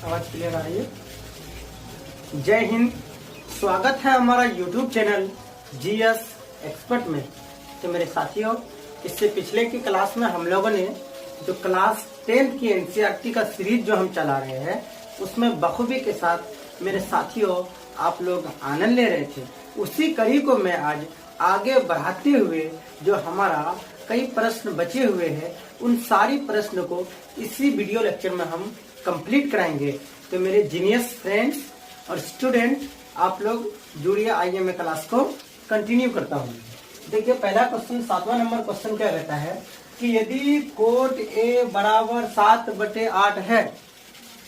आवाज क्लियर आ रही है। जय हिंद, स्वागत है हमारा YouTube चैनल जीएस एक्सपर्ट में। तो मेरे साथियों, इससे पिछले की क्लास में हम लोगों ने जो क्लास 10 की एनसीईआरटी का सीरीज जो हम चला रहे हैं उसमें बखूबी के साथ मेरे साथियों आप लोग आनंद ले रहे थे। उसी कड़ी को मैं आज आगे बढ़ाते हुए जो हमारा कई प्रश्न बचे हुए हैं उन सारी प्रश्न को इसी वीडियो लेक्चर में हम कंप्लीट कराएंगे। तो मेरे जीनियस फ्रेंड्स और स्टूडेंट आप लोग जुड़िए, आइए मैं क्लास को कंटिन्यू करता हूँ। देखिए पहला क्वेश्चन 7वां नंबर क्वेश्चन क्या रहता है कि यदि कोट ए बराबर 7/8 है,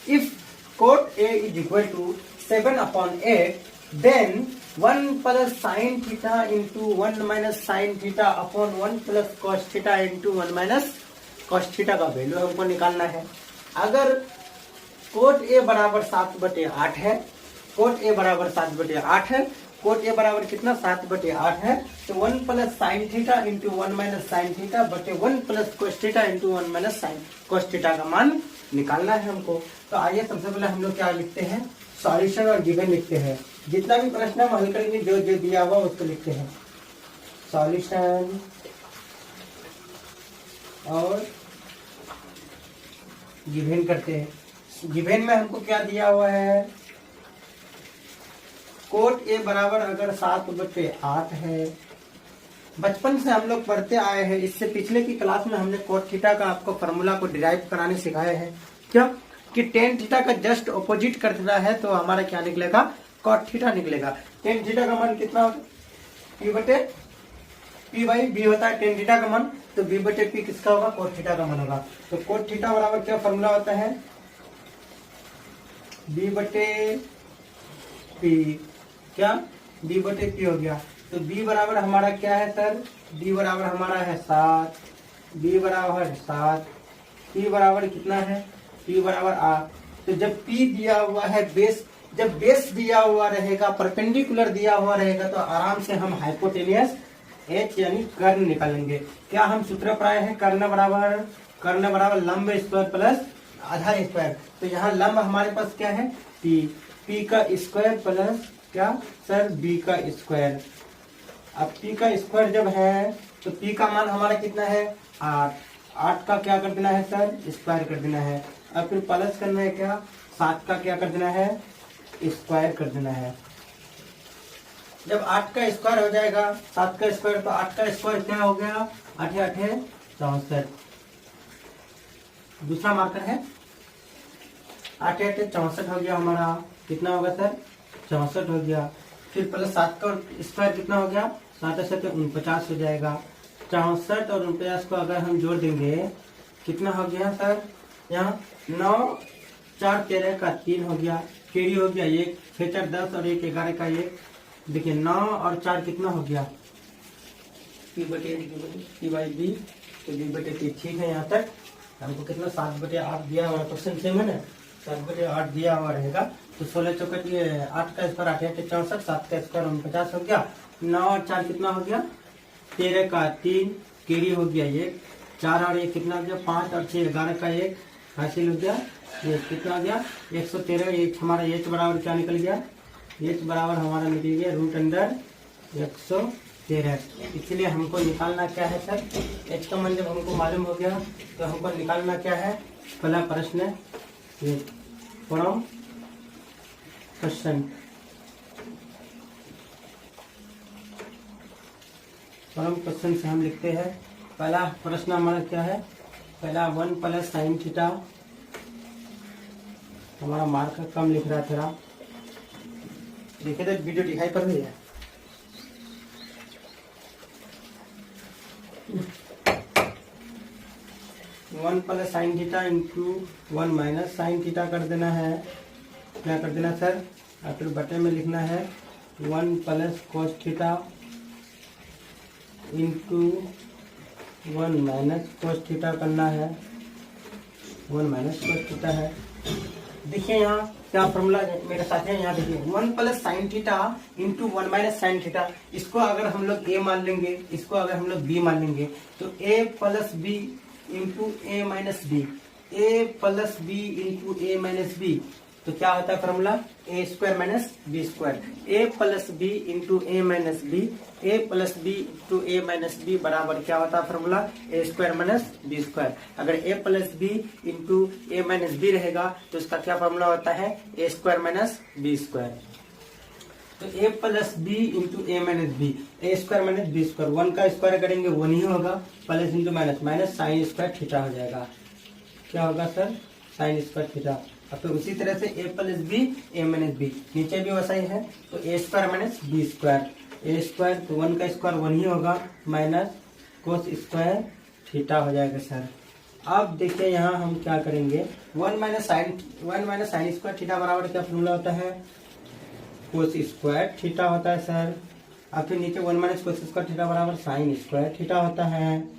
if cot A is equal to 7/8 then 1 plus sine theta into 1 minus sine theta upon 1 plus cos theta into 1 minus cos theta का वैल्यू हमको निकालना है। अगर कोट ए बराबर 7/8 है, कोट ए बराबर 7/8 है, कोट ए बराबर कितना 7/8 है, तो 1 plus sine theta into 1 minus sine theta बटे 1 plus cos theta into 1 minus sine cos theta का मान निकालना है हमको। तो आइए सबसे पहले हम लोग क्या लिखते हैं, सॉल्यूशन और गिवन लिखते हैं। जितना भी प्रश्न हम हल करेंगे जो जो दिया हुआ उसको लिखते हैं, सॉल्यूशन और गिवन करते हैं। गिवन में हमको क्या दिया हुआ है, कोट ए बराबर अगर 7/8 है, बचपन से हम लोग पढ़ते आए हैं। इससे पिछले की क्लास में हमने कोट थीटा का आपको फॉर्मूला को डिराइव कराने सिखाए हैं। क्या कि टेन थीटा का जस्ट ऑपोजिट कर देना है तो हमारा क्या निकलेगा, कॉट थीटा निकलेगा। टेन थीटा का मान कितना होगा, पी बटे पी बाई बी होता है टेन थीटा का मान, तो बी बटे पी किसका होगा, कोट थीटा का मान होगा। तो कोट थीटा बराबर क्या फॉर्मूला होता है, बी बटे पी, क्या बी बटे पी हो गया। तो बी बराबर हमारा क्या है सर, बी बराबर हमारा है 7, बी बराबर 7, पी बराबर कितना है, पी बराबर 8। तो जब पी दिया हुआ है बेस, जब बेस दिया हुआ रहेगा, परपेंडिकुलर दिया हुआ रहेगा, तो आराम से हम हाइपोटेनियस एच यानी कर्ण निकालेंगे। क्या हम सूत्र पढ़ाए हैं, कर्ण बराबर लंब स्क्वायर प्लस आधा स्क्वायर। तो यहाँ लंब हमारे पास क्या है, पी, पी का स्क्वायर प्लस क्या सर, बी का स्क्वायर। अब पी का स्क्वायर जब है तो पी का मान हमारा कितना है 8, 8 का क्या कर देना है सर, स्क्वायर कर देना है। अब फिर प्लस करना है क्या, 7 का क्या कर देना है, स्क्वायर कर देना है। जब 8 का स्क्वायर हो जाएगा, 7 का स्क्वायर, तो 8 का स्क्वायर क्या हो गया, 8 8 64। दूसरा मार्कर है 8 8 64 हो गया हमारा, कितना होगा सर, 64 हो गया। फिर प्लस 7 का स्क्वायर कितना हो गया, 7 7 49 हो जाएगा। 64 और 49 को अगर हम जोड़ देंगे कितना हो गया सर, यहाँ 9 4 13 का 3 हो गया, कैरी हो गया 1, 6 4 10 और 1 11 का 1। देखिए 9 और 4 कितना हो गया, पी बटे पी बाई बी, तो बी बटे पी। ठीक है, यहाँ तक हमको कितना 7/8 दिया हुआ, क्वेश्चन सेम है ना, 7/8 दिया हुआ रहेगा। तो 16 चौकट ये 8 का स्क्वायर 8 8 64, 7 का स्क्वायर 49 हो गया। 9 और 4 कितना हो गया, 13 का 3, कैरी हो गया 1, 4 और 1 कितना हो गया 5 और 6 11 का 1 हासिल हो गया। ये कितना हो गया 113। एच हमारा एच बराबर क्या निकल गया, एच बराबर हमारा निकल गया √113। इसलिए हमको निकालना क्या है सर, एच का मान जब हमको मालूम हो गया तो हमको निकालना क्या है, पहला प्रश्न ये फ्रॉम क्वेश्चन, फ्रॉम क्वेश्चन से हम लिखते हैं। पहला प्रश्न हमारा क्या है, पहला 1 प्लस साइन थीटा, हमारा मार्क कम लिख रहा था, देखिए तो वीडियो दिखाई पड़ रही है। One plus sine theta into 1 minus sine theta कर देना है, क्या कर देना सर, और फिर बटे में लिखना है 1 plus cos theta into 1 minus cos theta करना है, 1 माइनस कॉस थीटा है। देखिए यहाँ क्या फॉर्मूला मेरे साथ है, यहाँ देखिए 1 plus sine theta into 1 minus sine theta. इसको अगर हम लोग ए मान लेंगे, इसको अगर हम लोग बी मान लेंगे, तो ए प्लस बी इंटू ए माइनस बी, ए प्लस बी इंटू ए माइनस बी, तो क्या होता है फॉर्मूला, ए स्क्वायर माइनस बी स्क्वायर, ए प्लस बी इंटू ए माइनस बी, ए प्लस बी इंटू ए माइनस बी बराबर क्या होता है फॉर्मूला, ए स्क्वायर माइनस बी स्क्वायर। अगर ए प्लस बी इंटू ए minus B रहेगा तो इसका क्या फॉर्मूला होता है, a square minus B square. तो ए plus B into A minus B, A square minus B square, 1 का स्क्वायर करेंगे 1 ही होगा, plus into minus, minus sine square theta हो जाएगा। क्या होगा सर, साइन स्क्वायर थीटा। अब तो उसी तरह से ए प्लस बी ए माइनस बी, नीचे भी वैसा ही है, तो ए स्क्वायर माइनस बी स्क्वायर, ए स्क्वायर तो 1 का स्क्वायर 1 ही होगा, माइनस कोस स्क्वायर थीटा हो जाएगा सर। अब देखिए यहाँ हम क्या करेंगे, 1 माइनस साइन स्क्वायर थीटा बराबर क्या फॉर्मूला होता है, कोस स्क्वायर थीटा होता है सर। अब फिर नीचे 1 माइनस कोस स्क्वायर थीटा बराबर साइन स्क्वायर थीटा होता है।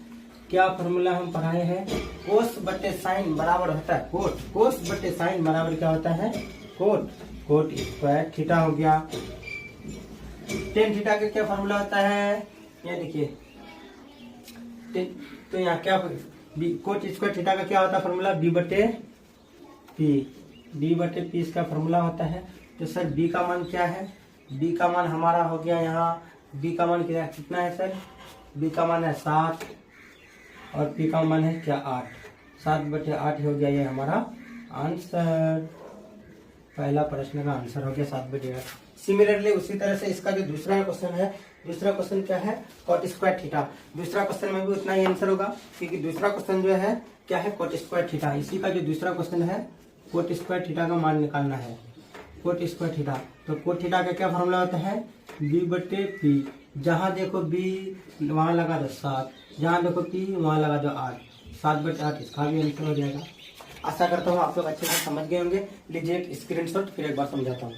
क्या फॉर्मूला हम पढ़ाए हैं, कोस बटे साइन बराबर होता है कोट, कोस बटे साइन बराबर क्या होता है, कोट, कोट स्क्वायर थीटा हो गया। टेन थीटा का क्या फॉर्मूला होता है, ये देखिए, तो यहाँ क्या कोट स्क्वायर थीटा का क्या होता है फॉर्मूला, बी बटे पी, बी बटे पी इसका फॉर्मूला होता है। तो सर बी का मान क्या है, बी का मान हमारा हो गया यहाँ, बी का मान कितना है सर, बी का मान है 7 और पी का मान है क्या 8, 7 बटे 8 हो गया ये हमारा आंसर। पहला प्रश्न का आंसर हो गया 7 बटे 8। सिमिलरली उसी तरह से इसका जो दूसरा क्वेश्चन है, दूसरा क्वेश्चन क्या है, कॉट स्क्वायर थीटा। दूसरा क्वेश्चन में भी उतना ही आंसर होगा, क्योंकि दूसरा क्वेश्चन जो है क्या है, कॉट स्क्वायर थीटा। इसी का जो दूसरा क्वेश्चन है, कोट स्क्वायर थीटा का मान निकालना है, कोट स्क्वायर थीटा। तो कोट थीटा का क्या फॉर्मूला होता है, बी बटे पी, जहाँ देखो बी वहां लगा दो 7, जहाँ देखो पी वहां लगा दो 8, 7 बटे 8 इसका भी आंसर हो जाएगा। आशा करता हूँ आप लोग अच्छे से समझ गए होंगे। लीजिए एक स्क्रीनशॉट, फिर एक बार समझाता हूँ,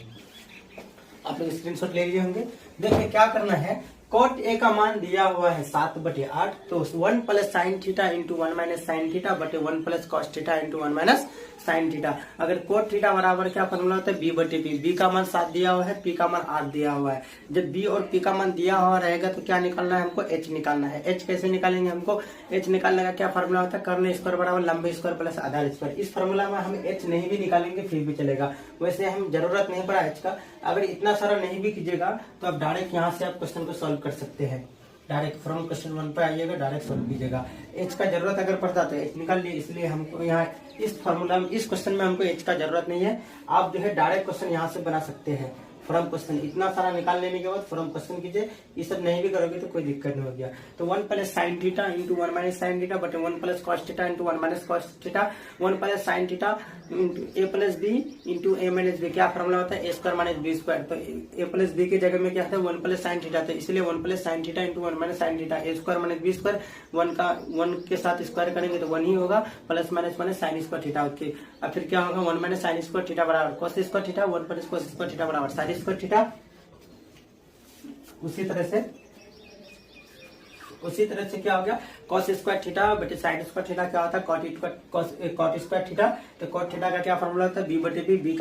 आप लोग स्क्रीनशॉट ले लिए होंगे। देखिए क्या करना है, कोट ए का मान दिया हुआ है 7 बटे 8, तो 1 plus sine theta into 1 minus sine theta बटे 1 plus cos theta into 1 minus sine theta. अगर कोट थीटा बराबर क्या फॉर्मूला होता है, बी बटे पी, बी का मान 7 दिया हुआ है, पी का मान 8 दिया हुआ है। जब बी और पी का मान दिया हुआ रहेगा तो क्या निकालना है हमको, एच निकालना है। एच कैसे निकालेंगे, हमको एच निकालने का क्या फॉर्मूला होता है, कर्ण स्क्वायर बराबर लंबे स्क्वायर प्लस आधार स्क्वायर। इस फॉर्मूला में हम एच नहीं भी निकालेंगे फिर भी चलेगा, वैसे हम जरूरत नहीं पड़ा एच का। अगर इतना सारा नहीं भी कीजिएगा तो आप डायरेक्ट यहाँ से आप क्वेश्चन को सॉल्व कर सकते हैं, डायरेक्ट फ्रॉम क्वेश्चन 1 पे आइएगा, डायरेक्ट सॉल्व कीजिएगा। एच का जरूरत अगर पड़ता तो एच निकाल लिए, इसलिए हमको यहाँ इस फॉर्मूला में, इस क्वेश्चन में हमको एच का जरूरत नहीं है। आप जो है डायरेक्ट क्वेश्चन यहाँ से बना सकते हैं, फ्रॉम क्वेश्चन। इतना सारा निकाल लेने के बाद फ्रॉम क्वेश्चन कीजिए, ये सब नहीं भी करोगे तो कोई दिक्कत नहीं हो गया। तो 1 plus sine theta into 1 minus sine theta बटे 1 plus cos theta into 1 minus cos theta, 1 plus sine theta into a plus B into A minus b, क्या फॉर्मूला होता है, a square minus B square. तो ए plus B की जगह में क्या है, 1 प्लस साइन थीटा, तो इसलिए 1 plus sine theta into 1 minus sine theta, a square minus B square, 1 के साथ स्क्वायर करेंगे तो 1 ही होगा, plus minus minus sine square theta. Okay, अब फिर क्या होगा, 1 माइनस साइन स्क्वायर थीटा बराबर cos square theta, 1 plus cos square theta बराबर साइन स्क्वायर थीटा। उसी तरह से क्या हो गया, कॉस स्क्वायर थीटा बटे साइन स्क्वायर थीटा क्या होता है, कॉट स्क्वायर थीटा। तो कॉट थीटा का क्या फॉर्मूला होता है, बी बटे बी, बी